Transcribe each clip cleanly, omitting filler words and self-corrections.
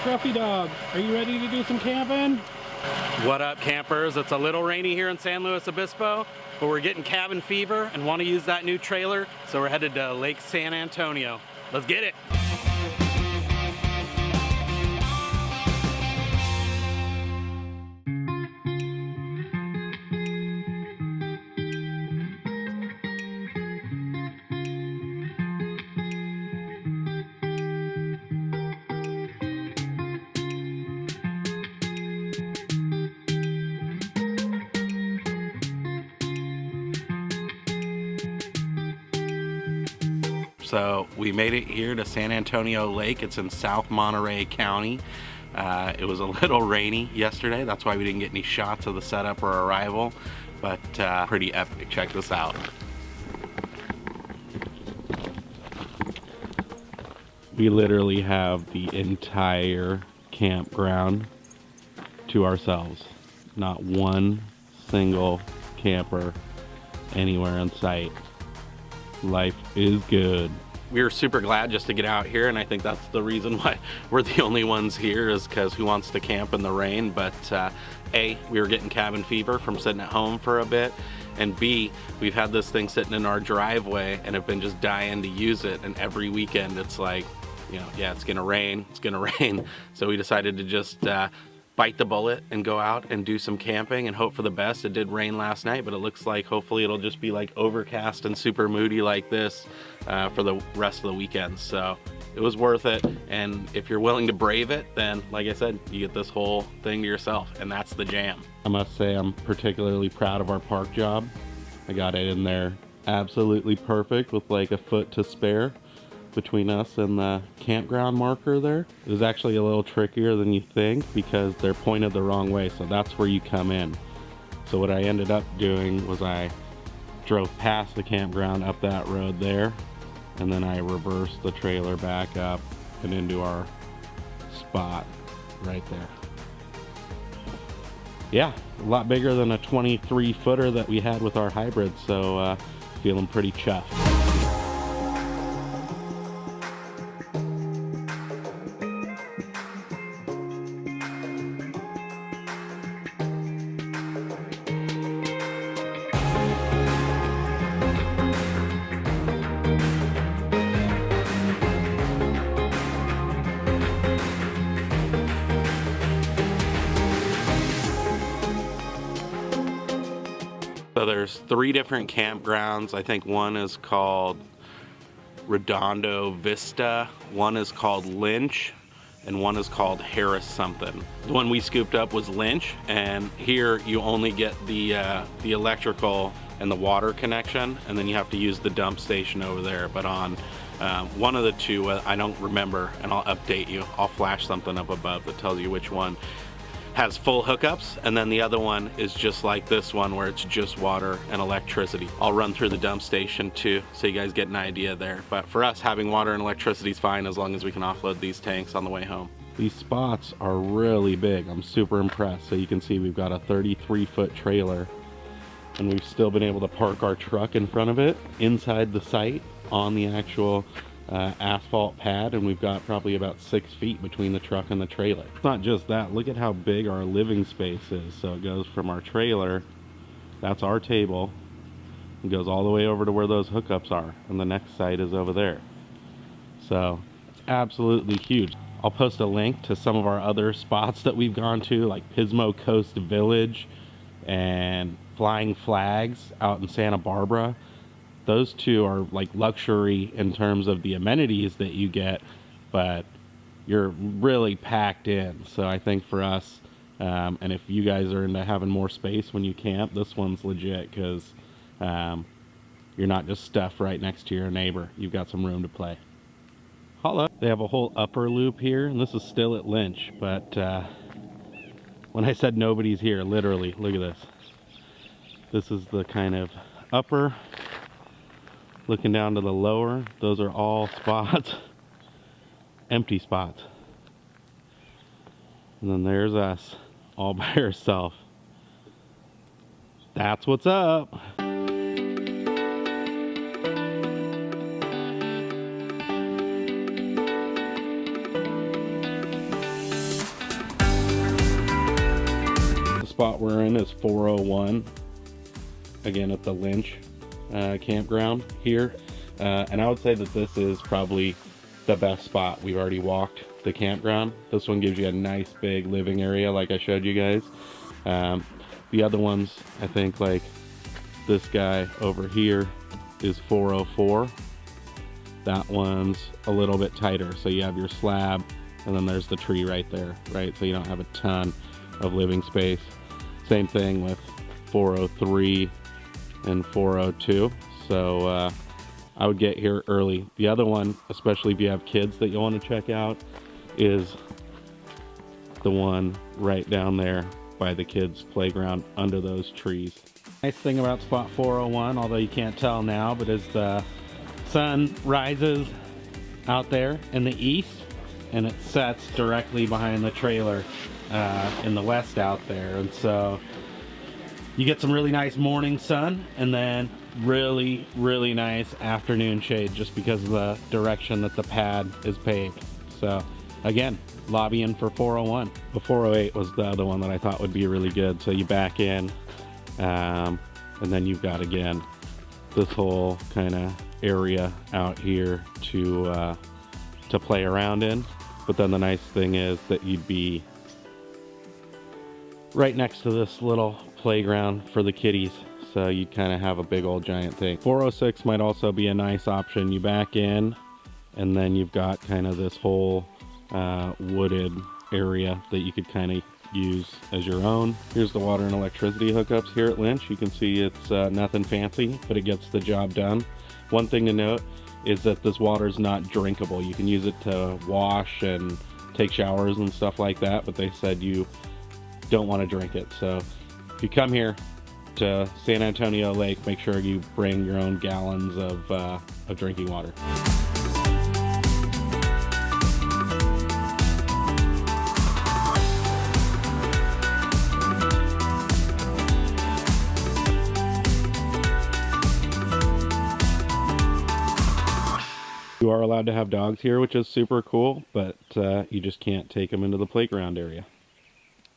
Scruffy Dog. Are you ready to do some camping? What up, campers? It's a little rainy here in San Luis Obispo, but we're getting cabin fever and want to use that new trailer, so we're headed to Lake San Antonio. Let's get it! So we made it here to San Antonio Lake. It's in South Monterey County. It was a little rainy yesterday. That's why we didn't get any shots of the setup or arrival, but pretty epic. Check this out. We literally have the entire campground to ourselves. Not one single camper anywhere in sight. Life is good. We were super glad just to get out here, and I think that's the reason why we're the only ones here, is because who wants to camp in the rain? But A, we were getting cabin fever from sitting at home for a bit, and B, we've had this thing sitting in our driveway and have been just dying to use it, and every weekend it's like, you know, yeah, it's gonna rain, So we decided to just bite the bullet and go out and do some camping and hope for the best. It did rain last night, but it looks like hopefully it'll just be like overcast and super moody like this for the rest of the weekend. So it was worth it, and if you're willing to brave it, then like I said, you get this whole thing to yourself, and that's the jam. I must say I'm particularly proud of our park job. I got it in there absolutely perfect with like a foot to spare between us and the campground marker there. It was actually a little trickier than you think because they're pointed the wrong way, so that's where you come in. So what I ended up doing was I drove past the campground up that road there, and then I reversed the trailer back up and into our spot right there. Yeah, a lot bigger than a 23 footer that we had with our hybrid, so feeling pretty chuffed. So there's 3 different campgrounds. I think one is called Redondo Vista, one is called Lynch, and one is called Harris something. The one we scooped up was Lynch, and here you only get the electrical and the water connection, and then you have to use the dump station over there. But on one of the two, I don't remember, and I'll update you. I'll flash something up above that tells you which one has full hookups, and then the other one is just like this one where it's just water and electricity. I'll run through the dump station too, so you guys get an idea there. But for us, having water and electricity is fine as long as we can offload these tanks on the way home. These spots are really big. I'm super impressed. So you can see we've got a 33-foot trailer, and we've still been able to park our truck in front of it inside the site on the actual asphalt pad, and we've got probably about 6 feet between the truck and the trailer. It's not just that, look at how big our living space is. So it goes from our trailer, that's our table, it goes all the way over to where those hookups are, and the next site is over there. So it's absolutely huge. I'll post a link to some of our other spots that we've gone to, like Pismo Coast Village and Flying Flags out in Santa Barbara. Those two are like luxury in terms of the amenities that you get, but you're really packed in. So I think for us, and if you guys are into having more space when you camp, this one's legit, because you're not just stuffed right next to your neighbor. You've got some room to play. Holla. They have a whole upper loop here, and this is still at Lynch, but when I said nobody's here, literally, look at this. This is the kind of upper. Looking down to the lower, those are all spots, empty spots. And then there's us, all by ourselves. That's what's up. spot we're in is 401, again at the Lynch campground here. And I would say that this is probably the best spot. We've already walked the campground. This one gives you a nice big living area like I showed you guys. The other ones, I think, like this guy over here is 404. That one's a little bit tighter. So you have your slab and then there's the tree right there, right? So you don't have a ton of living space. Same thing with 403 and 402. So I would get here early. The other one, especially if you have kids that you want to check out, is the one right down there by the kids' playground under those trees. Nice thing about spot 401, although you can't tell now, but as the sun rises out there in the east and it sets directly behind the trailer in the west out there, and so you get some really nice morning sun and then really nice afternoon shade just because of the direction that the pad is paved. So again, lobbying for 401. The 408 was the other one that I thought would be really good. So you back in and then you've got, again, this whole kind of area out here to play around in. But then the nice thing is that you'd be right next to this little playground for the kiddies. So you'd kind of have a big old giant thing. 406 might also be a nice option. You back in and then you've got kind of this whole wooded area that you could kind of use as your own. Here's the water and electricity hookups here at Lynch. You can see it's nothing fancy, but it gets the job done. One thing to note is that this water is not drinkable. You can use it to wash and take showers and stuff like that, but they said you don't want to drink it. So if you come here to San Antonio Lake, make sure you bring your own gallons of drinking water. You are allowed to have dogs here, which is super cool, but you just can't take them into the playground area,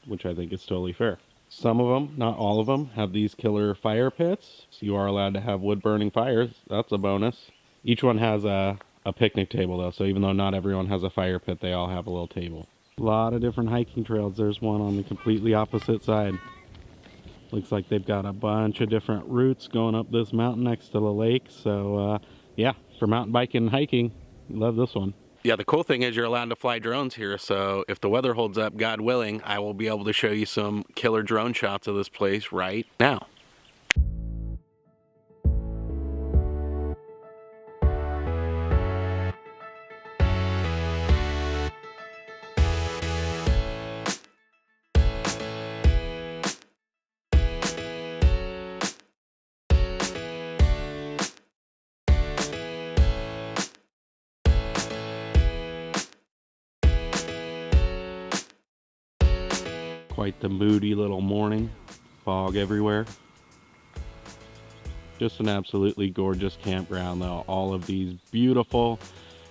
which I think is totally fair. Some of them, not all of them, have these killer fire pits. So you are allowed to have wood burning fires. That's a bonus. Each one has a picnic table though. So even though not everyone has a fire pit, they all have a little table. A lot of different hiking trails. There's one on the completely opposite side. Looks like they've got a bunch of different routes going up this mountain next to the lake. So yeah, for mountain biking and hiking, love this one. Yeah, the cool thing is you're allowed to fly drones here, so if the weather holds up, God willing, I will be able to show you some killer drone shots of this place right now. Quite the moody little morning. Fog everywhere. Just an absolutely gorgeous campground though. All of these beautiful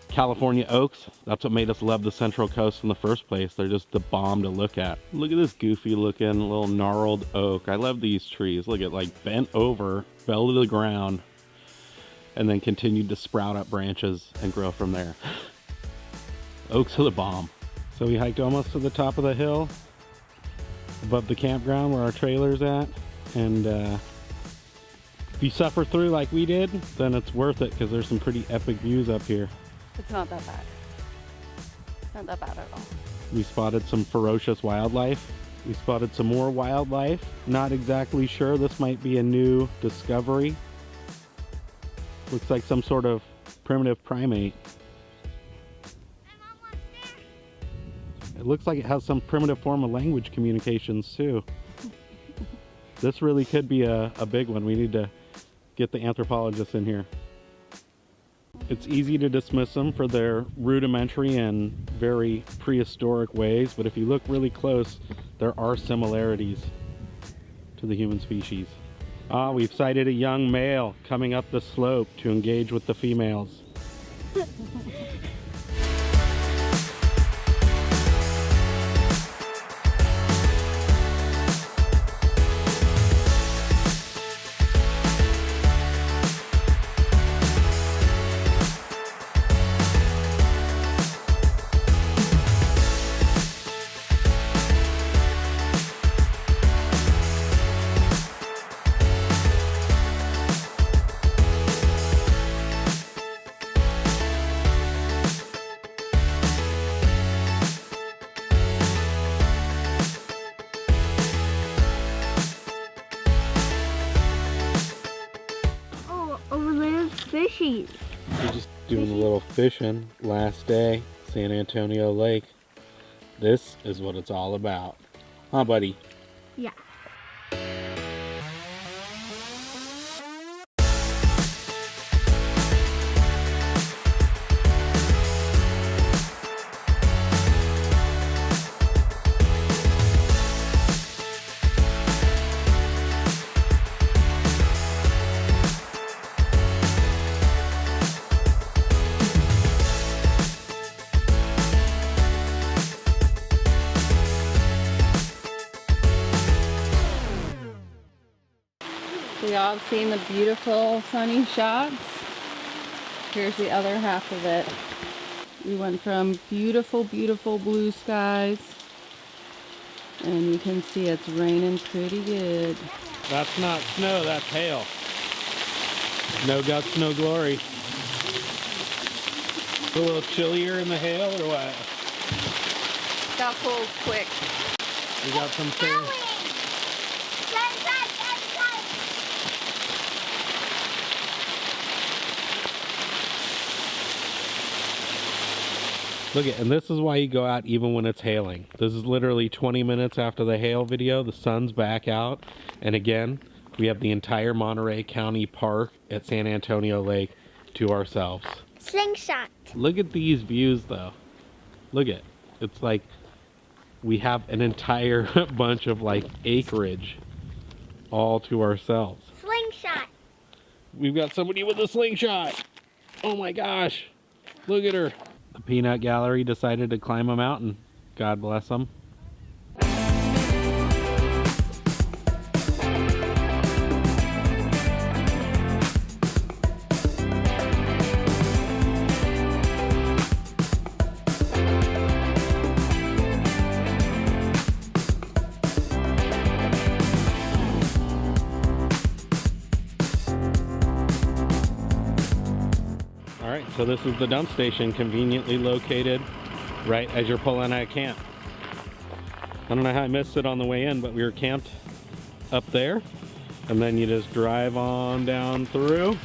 California oaks. That's what made us love the Central Coast in the first place. They're just the bomb to look at. Look at this goofy looking little gnarled oak. I love these trees. Look at, like, bent over, fell to the ground, and then continued to sprout up branches and grow from there. Oaks are the bomb. So we hiked almost to the top of the hill above the campground where our trailer's at, and if you suffer through like we did, then it's worth it because there's some pretty epic views up here. It's not that bad. Not that bad at all. We spotted some ferocious wildlife. We spotted some more wildlife. Not exactly sure. This might be a new discovery. Looks like some sort of primitive primate. It looks like it has some primitive form of language communications too. This really could be a big one. We need to get the anthropologists in here. It's easy to dismiss them for their rudimentary and very prehistoric ways, but if you look really close, there are similarities to the human species. We've sighted a young male coming up the slope to engage with the females. fishies. We're just doing a little fishing. Last day, San Antonio Lake. This is what it's all about. Huh, buddy? Yeah. We all have seen the beautiful sunny shots. Here's the other half of it. We went from beautiful, beautiful blue skies, and you can see it's raining pretty good. That's not snow, that's hail. No guts, no glory. A little chillier in the hail or what? Got cold quick. We got some things. Look at, and this is why you go out even when it's hailing. This is literally 20 minutes after the hail video. The sun's back out. And again, we have the entire Monterey County Park at San Antonio Lake to ourselves. Slingshot. Look at these views though. Look at, it's like we have an entire bunch of like acreage all to ourselves. Slingshot. We've got somebody with a slingshot. Oh my gosh. Look at her. The peanut gallery decided to climb a mountain. God bless them. So this is the dump station, conveniently located right as you're pulling out of camp. I don't know how I missed it on the way in, but we were camped up there, and then you just drive on down through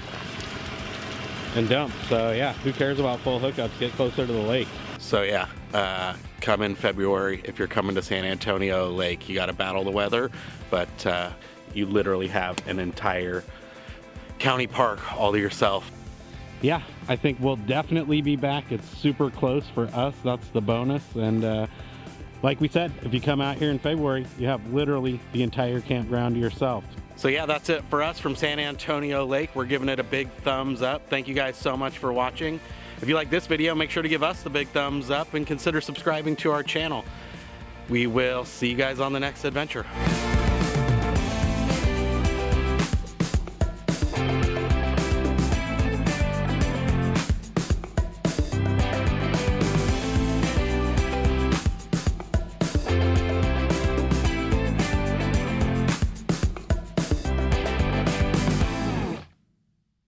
and dump. So yeah, who cares about full hookups? Get closer to the lake. So yeah, come in February. If you're coming to San Antonio Lake, you got to battle the weather, but you literally have an entire county park all to yourself. Yeah, I think we'll definitely be back. It's super close for us. That's the bonus. And like we said, if you come out here in February, you have literally the entire campground to yourself. So yeah, that's it for us from San Antonio Lake. We're giving it a big thumbs up. Thank you guys so much for watching. If you like this video, make sure to give us the big thumbs up and consider subscribing to our channel. We will see you guys on the next adventure.